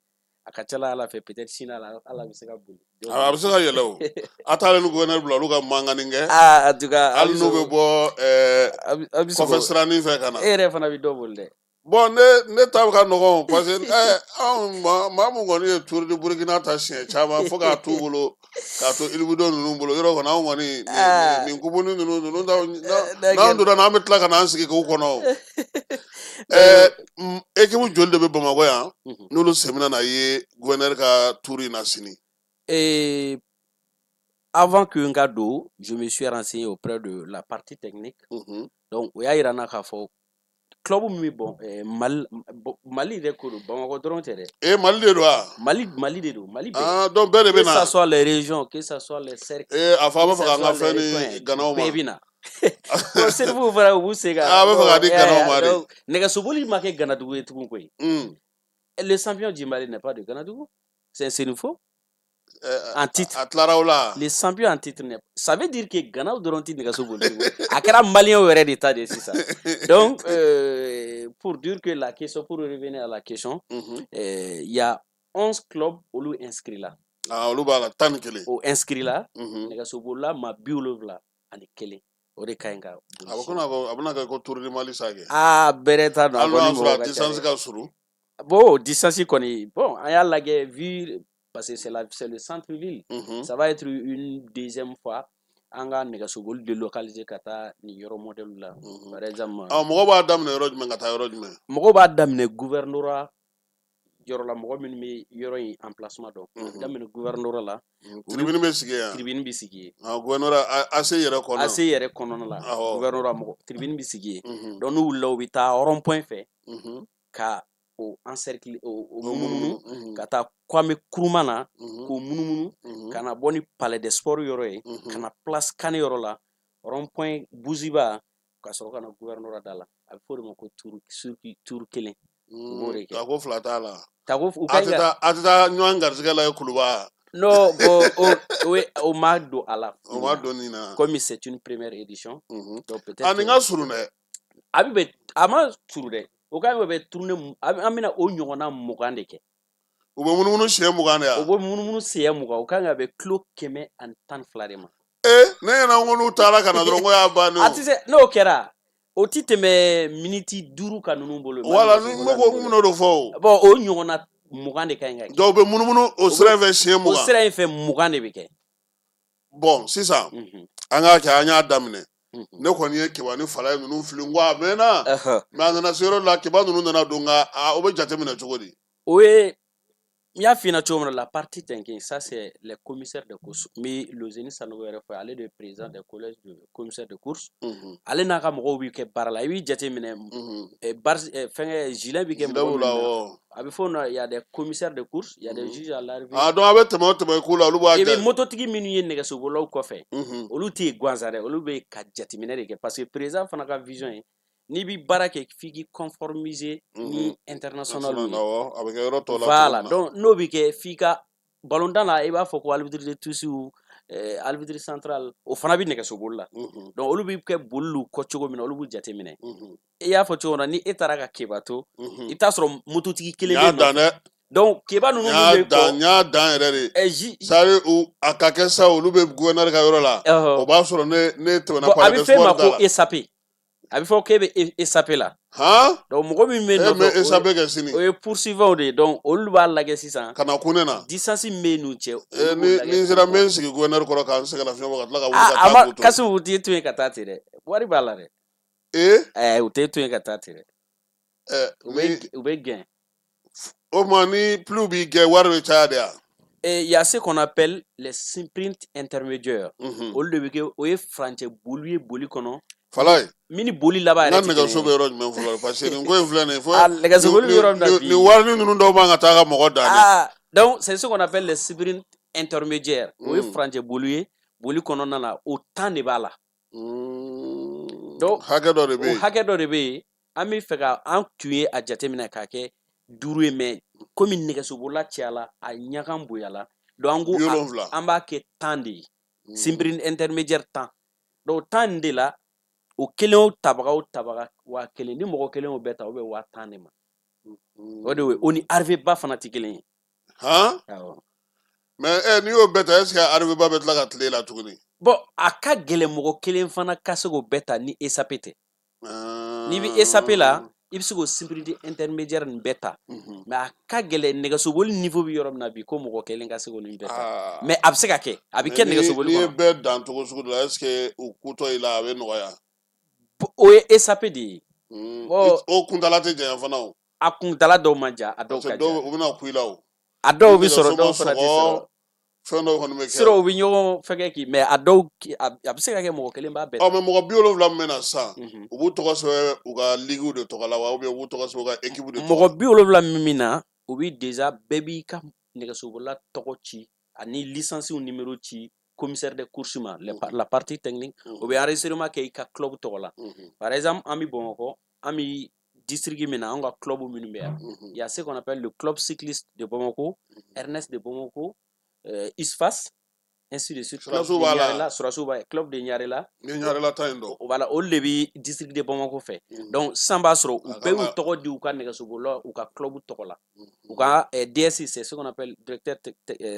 a ka ca ala fɛ peut-être sini ala bɛ se ka boli a bɛ se ka yɛlɛ o a taalen ni gouverneur bila olu ka mankanni kɛ en tout cas hali n'u bɛ bɔ kɔfɛ siranin fɛ ka na e yɛrɛ fana bɛ dɔ boli dɛ bon ne ta bɛ ka nɔgɔn parce que anw maa mun kɔni ye Tour de Burkina ta siɲɛ caman fo k'a t'u bolo k'a to Ilibidon ninnu bolo yɔrɔ kɔni anw kɔni nin kubuni ninnu n'an donna n'an bɛ tila ka n'an sigi k'u kɔnɔ équipe joli de bɛ Bamakɔ yan n'olu sɛmina na ye gouverneur ka tour in na sini. Avant que n ka don je me suis renseigné auprès de la partie technique donc o y'a yira n na k'a fɔ club min bɛ Mali de ko don Bamakɔ dɔrɔn tɛ dɛ. Mali de don wa. Mali de don Mali bɛɛ. donc bɛɛ de bɛ na. que ça soit les régions que ça soit les cercles. a fɔ a bɛ fɛ k'an ka fɛn ni Ganaw ma. bɛɛ bɛ na. bon selifuw fana u b'u se ka. a bɛ fɛ k'a di Ganaw ma de. nɛgɛsoboli ma kɛ Ganadugu ye tugun koyi. le champion du Mali n'est pas de Ganadugu c'est un Sénéfo. En titre. Les champions en titre. Ça veut dire que Ghana dɔrɔn tɛ nɛgɛso boli a kɛra malien yɛrɛ de ta de sisan. Donc pour dire que la question, pour revenir à la question, il y a 11 clubs olu inscrits là. Olu b'a la 11. O inscrits là. nɛgɛso bolila maa 70 ani 1 o de ka ɲi ka. a bɛna kɛ ko Tour du Mali sa kɛ. bɛrɛ t'a dɔn. hali n'a y'a sɔrɔ a distance ka surun. Bon, distance koni. Bon, on y'a lagé vu parce que c'est le centre-ville. Ça va être une deuxième fois. Anga négasobol délocaliser kata ni yoro modèle là. Par exemple. Mɔgɔ b'a daminɛ yɔrɔ jumɛn ka taa yɔrɔ jumɛn? Mɔgɔ b'a daminɛ gouvernorat yɔrɔ la mɔgɔ minnu bɛ yɔrɔ in emplacement dɔn. Daminɛ gouvernorat la. Tribune bɛ sigi yan. Tribune bɛ sigi yen. Gouvernorat AC yɛrɛ kɔnɔ. AC yɛrɛ kɔnɔna la. Gouvernorat mɔgɔ tribune bɛ sigi yen. Donc n'u wulila u bɛ taa rond point fɛ. Ka o encercler o munumunu ka taa Kwame Nkrumah na k'o munumunu ka na bɔ ni palais des sports yɔrɔ ye ka na place Kane yɔrɔ la rond point Buziba ka sɔrɔ ka na gouvernorat da la a bɛ fɔ o de ma ko tour kelen u b'o de kɛ. Tako fila t'a la. Tako a tɛ taa ɲɔgɔn garisɛgɛ la ye Kuluba. Non, bon, o ma don a la. O ma don nin na. Comme c'est une première édition. Donc peut-être. A nin ka surun dɛ. A ma surun dɛ. O ka bɛ tourner an bɛna o ɲɔgɔnna 20 de kɛ. U bɛ munumunu siɲɛ 20 de ya. O bɛ munumunu siɲɛ 20 o kan ka bɛ kilo 112 de ma. Ne ɲɛna ko n'u taara ka na dɔrɔn ko y'a bannen. A tɛ se n'o kɛra o ti tɛmɛ miniti 5 ka ninnu bolo. Wala ni ko ko mun n'o fɔ o. Bon o ɲɔgɔnna 20 de ka ɲi ka kɛ. Donc u bɛ munumunu o sira in fɛ siɲɛ 20. O sira in fɛ 20 de bɛ kɛ. Bon sisan an k'a kɛ an y'a daminɛ. Ne kɔni ye kiba ni fala ye ninnu fili n ko a mɛnna. Mais a nana se yɔrɔ la kiba ninnu nana don nka o bɛ jate minɛ cogo di? O ye n y'a f'i ɲɛna cogo min na la partie tɛnkin ça c'est les commissaires de course mais Lozeni Sanogo yɛrɛ fɔ ale de ye président des collèges de commissaires de course ale n'a ka mɔgɔw bɛ kɛ baara la i b'i jate minɛ fɛnkɛ gilet bɛ kɛ mɔgɔw la a bɛ fɔ il y a des commissaires de course il y a des juges à l'arrivée. Donc a bɛ tɛmɛ o tɛmɛ ko la olu b'a kɛ. I bɛ mototigi minnu ye nɛgɛsobolilaw kɔfɛ olu tɛ gansan dɛ olu bɛ ka jateminɛ de kɛ parce que président fana ka vision ye n'i bɛ baara kɛ f'i k'i conformiser ni international ye. A bɛ kɛ yɔrɔ tɔw la. Voilà donc n'o bɛ kɛ f'i ka ballontan la i b'a fɔ ko arbitre de touche arbitre central o fana bɛ nɛgɛsoboli la donc olu bɛ kɛ boli kɔ cogo min na olu b'u jateminɛ i y'a fɔ cogo min na ni e taara ka keba to i t'a sɔrɔ mototigi kelen bɛ yen nɔ donc keba ninnu bɛ kɔ n y'a dan yɛrɛ de sari a ka kɛ sa olu bɛ gouverneur ka yɔrɔ la o b'a sɔrɔ ne tɛmɛna palais des sports da la. A bɛ f'e ma ko échappé a bɛ fɔ k'e bɛ échappé la. Donc mɔgɔ min bɛ yen nɔ échappé kɛ sini o ye poursuivant de ye donc olu b'a lajɛ sisan ka na kun ne na distance min bɛ n'u cɛ. ni sera n bɛ n sigi gouverneur kɔrɔ k'an sɛgɛn lafiɲɛ bɔ ka tila ka wuli ka taa k'u to. Kasi u tɛ to yen ka taa ten dɛ wari b'a la dɛ. U tɛ to yen ka taa ten dɛ. U bɛ gɛn. O tuma ni plus b'i gɛn wari bɛ caya de ya. Il y a ce qu'on appelle les sprints intermédiaires. Olu de bɛ kɛ o ye furancɛ boli ye boli kɔnɔ. Falaye. Mini boli laban yɛrɛ tɛ kelen ye. N ka nɛgɛso bɛ yɔrɔ jumɛn fɔlɔ parce que nin ko in filɛ nin ye fo. Nɛgɛsoboli bɛ yɔrɔ min na bi. Nin wari ninnu dɔw man ka taa ka mɔgɔ dan. Donc c'est ce qu'on appelle les sprints intermédiaires. O ye furancɛ boli ye boli kɔnɔna na o temps de b'a la. Donc hakɛ dɔ de bɛ yen. O hakɛ dɔ de bɛ yen an bɛ fɛ ka an tun ye a jateminɛ k'a kɛ 5 ye mais komi nɛgɛsobolila cayala a ɲaga bonyala donc an b'a kɛ 10 de ye sprint intermédiaire 10 donc 10 de la o kelen o tabaga wa kelen ni mɔgɔ kelen o bɛɛ ta o bɛ 10 de ma o de o ni arrivé ba fana tɛ kelen ye. Mais n'i y'o bɛɛ ta est-ce que arrivé ba bɛ tila ka tile la tuguni. Bon a ka gɛlɛn mɔgɔ kelen fana ka se k'o bɛɛ ta ni échappé tɛ. N'i bɛ échappé la i bɛ se k'o sprint intermédiaire nin bɛɛ ta mais a ka gɛlɛn nɛgɛsoboli niveau bɛ yɔrɔ min na bi ko mɔgɔ kelen ka se k'o nin bɛɛ ta mais a bɛ se ka kɛ a bɛ kɛ nɛgɛsoboli kɔnɔ. N'i ye bɛɛ dan cogo sugu dɔ la est-ce que u kutɔ i la a bɛ nɔgɔya. O ye échappé de ye. O kuntala tɛ janya fana o. A kuntala dɔw man jan a dɔw ka jan. U bɛna ku i la o. A dɔw bɛ sɔrɔ dɔw fana tɛ sɔrɔ. Fɛn dɔw kɔni bɛ kɛ. Sira u bɛ ɲɔgɔn fɛnkɛ k'i mais a dɔw a bɛ se ka kɛ mɔgɔ kelen b'a bɛɛ ta. Mais mɔgɔ 70 min bɛ na sisan u b'u tɔgɔ sɛbɛn u ka ligue de tɔgɔ la wa ou bien u b'u tɔgɔ sɛbɛn u ka équipe de tɔgɔ la. Mɔgɔ 70 min na u bɛ déjà bɛɛ b'i ka nɛgɛsobolila tɔgɔ ci ani licence numéro ci commissaire de course ma la partie technique u bɛ enregistrement kɛ i ka club tɔgɔ la par exemple an bɛ Bamakɔ an bɛ district min na an ka club minnu bɛ yan il y a ce qu'on appelle le club cycliste de Bamako Ernest de Bamako ISFAS ainsi de suite club de Ɲarela Surasiw b'a club de Ɲarela ta yen dɔ voilà olu de bɛ district de Bamako fɛ donc sisan b'a sɔrɔ u bɛɛ y'u tɔgɔ di u ka nɛgɛsobolilaw u ka club tɔgɔ la u ka DSI c'est ce qu'on appelle directeur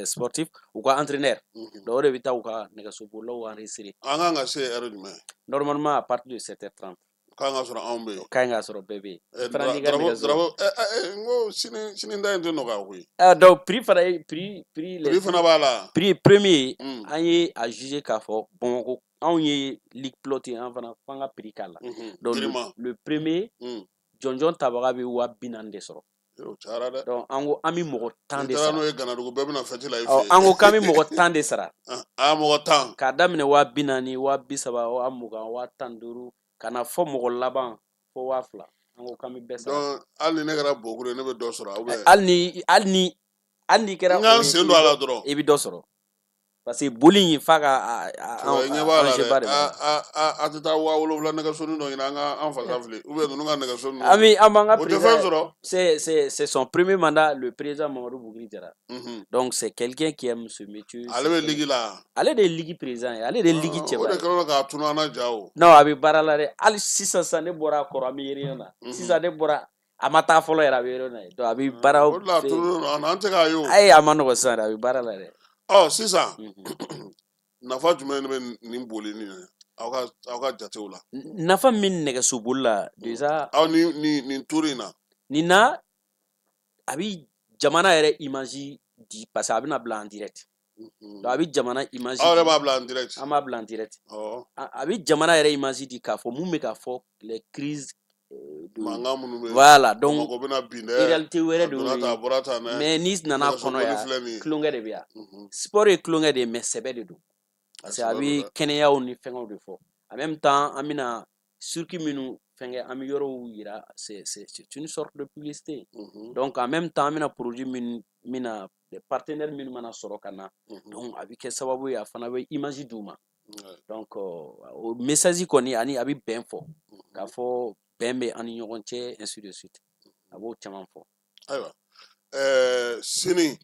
sportif u ka entraîneur donc o de bɛ taa u ka nɛgɛsobolilaw enregistrer. An kan ka se heure jumɛn. Normalement à partir de 7h30. kan ka sɔrɔ anw bɛ o yen ka ɲi ka sɔrɔ bɛɛ bɛ yen i fana n'i ka nɛgɛso n ko sini da in tɛ nɔgɔya koyi donc prix fana ye prix prix fana b'a la prix premier an ye a juger k'a fɔ Bamakɔ anw ye ligue pilote ye an fana f'an ka prix k'a la donc le premier jɔnjɔn tabaga bɛ 40,000 de sɔrɔ o cayara dɛ donc an ko an bɛ mɔgɔ 10 de n'i taara sara n'o ye Ganadugu bɛɛ bɛna fɛti la i fɛ yen an ko k'an bɛ mɔgɔ 10 de sara mɔgɔ 10 k'a daminɛ 40,000 30,000 20,000 15,000 ka na fɔ mɔgɔ laban fo 2,000 an ko k'an bɛ bɛɛ sara donc hali ni ne kɛra Bokure ye ne bɛ dɔ sɔrɔ hali n'i kɛra n ka sen don a la dɔrɔn i bɛ dɔ sɔrɔ parce que boli in f'a ka ɲɛ b'a la dɛ a tɛ taa 7,000 nɛgɛsoni dɔ ɲini an fasa fili ninnu ka nɛgɛso ninnu an b'an ka o tɛ fɛn sɔrɔ c'est son premier mandat le président Mamadou Boukri Diarra donc c'est quelqu'un qui aime ce métier ale bɛ ligue la ale de ye ligue président ye ale de ye ligue cɛba ye o de kɛlen k'a tunu an na ja o non a bɛ baara la dɛ hali sisan ne bɔra a kɔrɔ an bɛ réunion na sisan ne bɔra a ma taa fɔlɔ yɛrɛ a bɛ réunion na donc a bɛ baara o de la a tunun an tɛ k'a ye o ayi a ma nɔgɔn sisan dɛ a bɛ baara la dɛ sisan nafa jumɛn bɛ nin boli nin aw ka jatew la nafa min nɛgɛso boli la déjà aw nin tour in na nin na a bɛ jamana yɛrɛ image di parce que a bɛna bila en direct donc a bɛ jamana image aw yɛrɛ b'a bila en direct an b'a bila en direct a bɛ jamana yɛrɛ image di k'a fɔ mun bɛ k'a fɔ les crises mankan minnu bɛ voilà donc Bamakɔ bɛna bin dɛ réalité wɛrɛ de a bɔra tan dɛ mais n'i nana kɔnɔ yan tulonkɛ de bɛ yan sport ye tulonkɛ de ye mais sɛbɛ de don parce que a bɛ kɛnɛyaw ni fɛngɛw de fɔ en même temps an bɛna circuit minnu fɛngɛ an bɛ yɔrɔw yira c'est une sorte de publicité donc en même temps an bɛna produit min na partenaire minnu mana sɔrɔ ka na donc a bɛ kɛ sababu ye a fana bɛ image d'u ma donc o message kɔni ani a bɛ bɛn fɔ k'a fɔ bɛn bɛ an ni ɲɔgɔn cɛ ainsi de suite a b'o caman fɔ ayiwa sini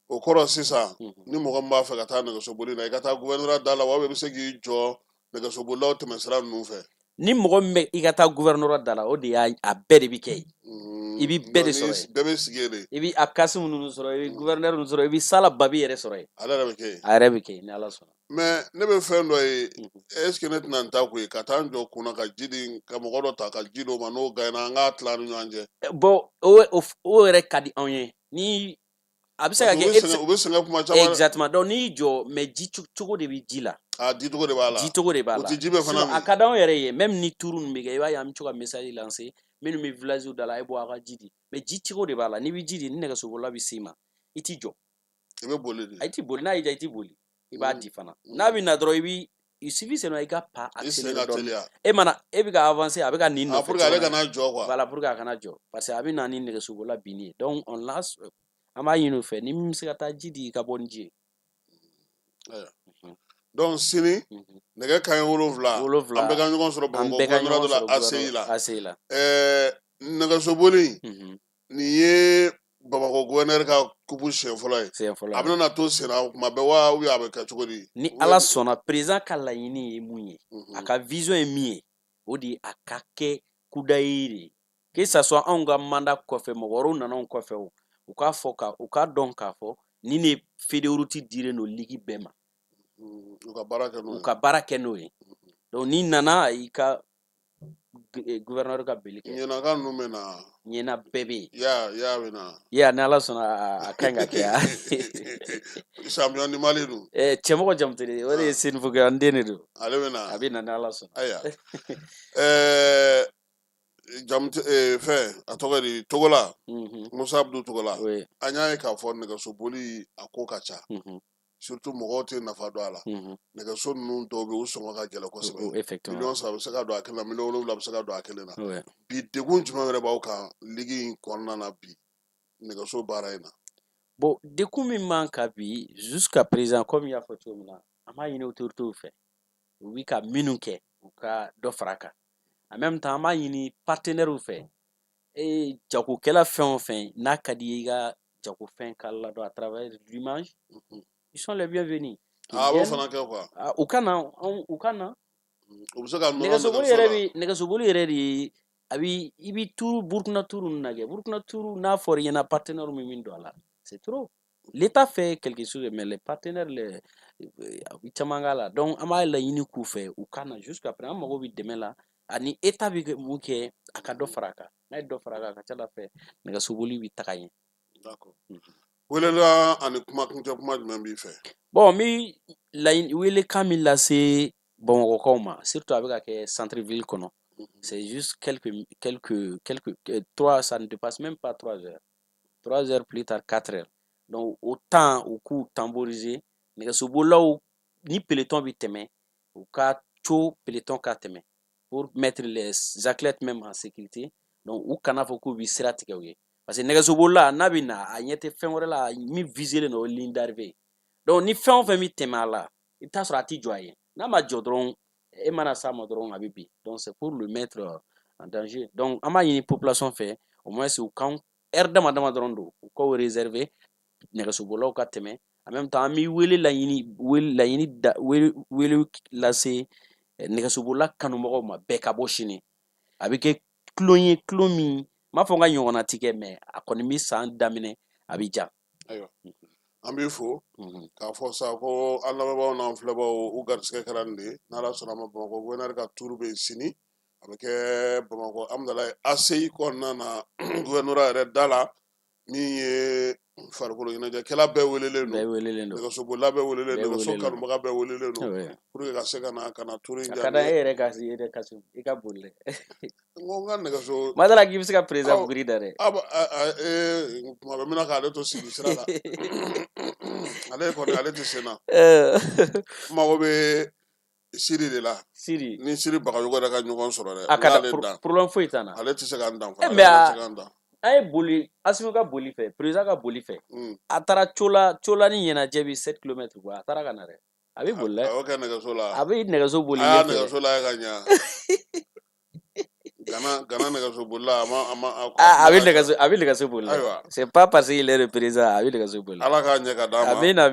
o kɔrɔ sisan ni mɔgɔ min b'a fɛ ka taa nɛgɛsoboli la i ka taa gouverneur da la wa i bɛ se k'i jɔ nɛgɛsobolilaw tɛmɛsira ninnu fɛ ni mɔgɔ min bɛ i ka taa gouverneur da la o de y'a a bɛɛ de bɛ kɛ yen i bɛ bɛɛ de sɔrɔ yen bɛɛ bɛ sigi yen de i bɛ akasimu ninnu sɔrɔ i bɛ gouverneur ninnu sɔrɔ i bɛ sala babi yɛrɛ sɔrɔ yen ale yɛrɛ bɛ kɛ yen a yɛrɛ bɛ kɛ yen ni ala sɔnna mais ne bɛ fɛn dɔ ye est ce que ne tɛna n ta ko ye ka taa n jɔ kunna ka ji di ka mɔgɔ dɔ ta ka ji d'o ma n'o gagné an k'a tila ni ɲɔgɔn cɛ bon o yɛrɛ ka di anw ye ni a bɛ se ka kɛ u bɛ sɛgɛn kuma caman exactement donc n'i y'i jɔ mais ji cogo de bɛ ji la ji cogo de b'a la ji cogo de b'a la o tɛ ji bɛɛ fana min a ka d'anw yɛrɛ ye même ni tour ninnu bɛ kɛ i b'a ye an bɛ to ka message lancer minnu bɛ village da la a ye bɔ a ka ji di mais ji cogo de b'a la n'i bɛ ji di ni nɛgɛsobolila bɛ s'i ma i t'i jɔ i bɛ boli de i t'i boli n'a y'i diya i t'i boli i b'a di fana n'a bɛ na dɔrɔn il suffit seulement i ka pas accélérer dɔɔnin e bɛ ka avancer a bɛ ka nin nɔfɛ pour que ale kana jɔ quoi voilà pour que a kana jɔ parce que a bɛ na ni nɛgɛsobolila binni ye donc on lance an b'a ɲini u fɛ ni min bɛ se ka taa ji di i ka bɔ ni ji ye donc sini nɛgɛ kanɲɛ 7 an bɛɛ ka ɲɔgɔn sɔrɔ Bamakɔ gouverneur de la ACI la nɛgɛsoboli nin ye Bamakɔ gouverneur ka coupe siɲɛ fɔlɔ ye a bɛna to sen na kuma bɛɛ wa ou bien a bɛ kɛ cogo di ni ala sɔnna président ka laɲini ye mun ye a ka vision ye min ye o de ye a ka kɛ kudayi de ye que ça soit anw ka mandat kɔfɛ mɔgɔ wɛrɛw nana anw kɔfɛ o u k'a fɔ u k'a dɔn k'a fɔ nin de fédéralité dilen don ligue bɛɛ ma u ka baara kɛ n'o ye donc n'i nana i ka gouverneur ka beli kɛ ɲɛnakan ninnu bɛ na ɲɛna bɛɛ bɛ yen ya bɛ na ni ala sɔnna a ka ɲi ka kɛ champion du Mali dun cɛmɔgɔ jamutere o de ye Senufukɛ an den de don ale bɛ na a bɛ na ni ala sɔnna ayiwa fɛn a tɔgɔ di Togola Musa Abdou Togola an y'a ye k'a fɔ nɛgɛsoboli a ko ka ca surtout mɔgɔw tɛ nafa dɔn a la nɛgɛso ninnu dɔw bɛ yen u sɔngɔ ka gɛlɛn kosɛbɛ miliyɔn 3 bɛ se ka don a kelen na miliyɔn 7 bɛ se ka don a kelen na bi degun jumɛn wɛrɛ b'aw kan ligue in kɔnɔna na bi nɛgɛso baara in na bon degun min b'an kan bi jusqu'à présent comme i y'a fɔ cogo min na an b'a ɲini autorités fɛ u bɛ ka minnu kɛ u ka dɔ fara a kan en même temps an b'a ɲini partenaires fɛ jagokɛla fɛn o fɛn n'a ka di i ka jagofɛn k'a ladɔn à travers l'image ils sont les bienvenus a b'o fana kɛ quoi u ka na u bɛ se ka nɛgɛsoboli yɛrɛ de ye a bɛ i bɛ turu Burkina turu ninnu lajɛ Burkina turu n'a fɔra i ɲɛna partenaire min don a la c'est trop l'état fait quelque chose mais les partenaires a bɛ caman k'a la donc an b'a laɲini k'u fɛ u ka na jusqu'à présent an mago bɛ dɛmɛ la ani état bɛ mun kɛ a ka dɔ fara a kan n'a ye dɔ fara a kan a ka ca Ala fɛ nɛgɛsoboli bɛ taga ɲɛ. D'accord. Welela ani kuma kuncɛ kuma jumɛn b'i fɛ? Bon n bɛ welekan min lase Bamakɔkaw ma surtout a bɛ ka kɛ centre ville kɔnɔ. C'est juste trois, ça ne dépasse même pas 3 heures. 3 heures plus tard, 4 heures. Donc, autant au coup temporisé, nɛgɛsobolilaw ni peloton bɛ tɛmɛ, u ka to peloton ka tɛmɛ pour mettre les athlètes même en sécurité. Donc, u kana fɔ k'u bɛ sira tigɛ u ye. Parce que nɛgɛsobolila n'a bɛ na, a ɲɛ tɛ fɛn wɛrɛ la, min viselen don o ligne d'arrivée. Donc, ni fɛn o fɛn bɛ tɛmɛ a la, i bɛ taa sɔrɔ a tɛ jɔ a ye. N'a ma jɔ dɔrɔn, e mana s'a ma dɔrɔn a bɛ bin. Donc, c'est pour le mettre en danger. Donc, an b'a ɲini population fɛ, au moins u kan heure dama dama dɔrɔn don, u k'o réserver nɛgɛsobolilaw ka tɛmɛ. En même temps, an bɛ wele lase nɛgɛsobolila kanubagaw ma bɛɛ ka bɔ sini. A bɛ kɛ tulon ye tulon min, n m'a fɔ n ka ɲɔgɔnna ti kɛ mais a kɔni bɛ san daminɛ a bɛ ja. Ayiwa. An b'i fo k'a fɔ sa ko an lamɛnbaaw n'an filɛbaaw u garisigɛ kɛra nin de ye n'Ala sɔnna ma Bamakɔ gouverneur ka tour bɛ yen sini a bɛ kɛ Bamakɔ Hamdalaye ACI kɔnɔna na gouverneur yɛrɛ da la min ye farikolo ɲɛnajɛkɛla bɛɛ welelen don nɛgɛsobolila bɛɛ welelen don nɛgɛso kanubaga bɛɛ welelen don pour que ka se ka na tour in jaabi. A ka d'an ye e yɛrɛ ka so i ka boli dɛ. N ko n ka nɛgɛso. M'a d'a la k'i bɛ se ka président Buguri da dɛ. Tuma bɛɛ n bɛna k'ale to sigi sira la ale kɔni ale tɛ sen na. N mago bɛ Siri de la. Siri. Ni Siri Bagayogo yɛrɛ ka ɲɔgɔn sɔrɔ dɛ. A ka da problème foyi t'an na. Ale tɛ se k'an dan. A ye boli Asimu ka boli fɛ président ka boli fɛ a taara Cola ni ɲɛnajɛ bɛ 7 kilomètres bɔ a taara ka na dɛ a bɛ boli dɛ. A y'o kɛ nɛgɛso la. A bɛ nɛgɛso boli. A y'a nɛgɛso la ka ɲa. Gana nɛgɛso bolila a bɛ nɛgɛso boli. C'est pas parce qu'il est le président a bɛ nɛgɛso boli. Ala k'a ɲɛ ka d'a ma. Amina.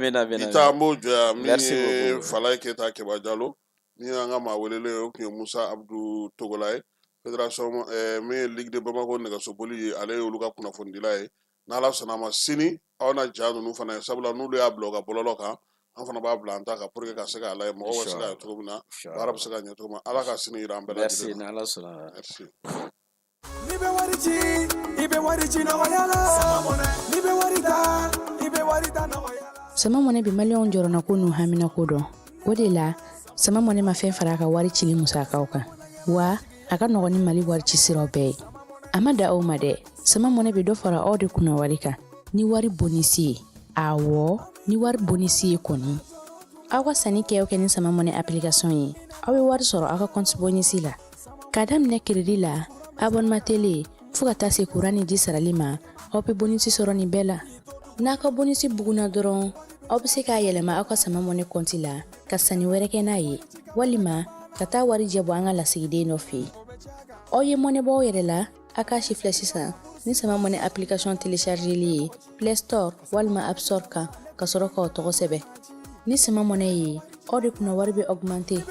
I ta an b'o jɔ yan min ye Falaye Keyita Keba Jalo min y'an ka maa welelen o tun ye Musa Abdu Togola ye. Fédération min ye Ligue de Bamako nɛgɛsoboli ye ale ye olu ka kunnafonidila ye n'Ala sɔnna a ma sini aw na ja ninnu fana ye sabula n'olu y'a bila u ka bɔlɔlɔ kan an fana b'a bila an ta kan pour que ka se k'a lajɛ mɔgɔw bɛ se k'a ye cogo min na baara bɛ se ka ɲɛ cogo min na Ala ka sini jira an bɛɛ lajɛlen na. Merci n'Ala sɔnna. Merci. Ni bɛ wari ci i bɛ wari ci nɔgɔya la ni bɛ wari ta i bɛ wari ta nɔgɔya la. Sama mɔnɛ bi maliyɛnw jɔrɔna ko n'u hamina ko dɔn o de la sama mɔnɛ ma fɛn fara a ka wari cili musakaw kan wa a ka nɔgɔn ni Mali wari ci siraw bɛɛ ye. A ma da aw ma dɛ sama mɔnɛ bɛ dɔ fara aw de kunna wari kan ni wari bonisi ye awɔ ni wari bonisi ye kɔni aw ka sanni kɛ ni sama mɔnɛ application ye aw bɛ wari sɔrɔ aw ka compte bonisi la ka daminɛ crédit la abonnement télé fo ka taa se courant ni ji sarali ma aw bɛ bonisi sɔrɔ nin bɛɛ la n'a ka bonisi buguna dɔrɔn aw bɛ se k'a yɛlɛma aw ka sama mɔnɛ compte la ka sanni wɛrɛ kɛ n'a ye walima ka taa wari jɛbɔ an ka lasigiden dɔ fɛ yen aw ye mɔnɛbɔ yɛrɛ la a k'a si filɛ sisan ni sama mɔnɛ application téléchargeli ye Play Store walima App Store kan ka sɔrɔ k'aw tɔgɔ sɛbɛn ni sama mɔnɛ ye aw de kunna wari bɛ augmenter